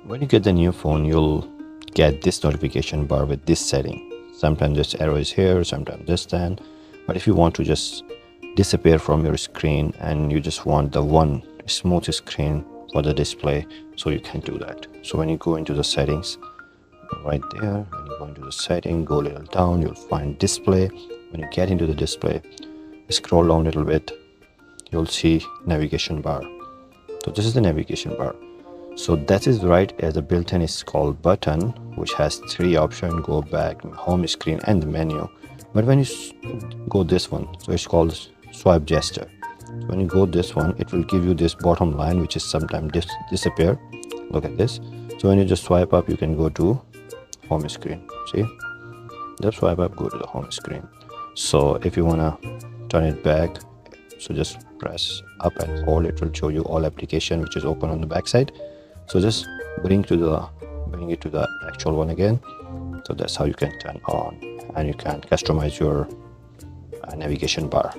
When you get the new phone, you'll get this notification bar with this setting. Sometimes this arrow is here, sometimes this then. But if you want to just disappear from your screen and you just want the one smooth screen for the display, so you can do that. So when you go into the settings, right there, when you go into the setting, go a little down, you'll find display. When you get into the display, scroll down a little bit, you'll see navigation bar. So this is the navigation bar. So that is right as the built-in is called button, which has three options: go back, home screen, and the menu. But when you go this one, so it's called swipe gesture. So when you go this one, it will give you this bottom line, which is sometimes disappear. Look at this. So when you just swipe up, you can go to home screen. See, just swipe up, go to the home screen. So if you wanna turn it back, so just press up and hold, it will show you all application which is open on the back side. So just bring it to the actual one again. So that's how you can turn on, and you can customize your navigation bar.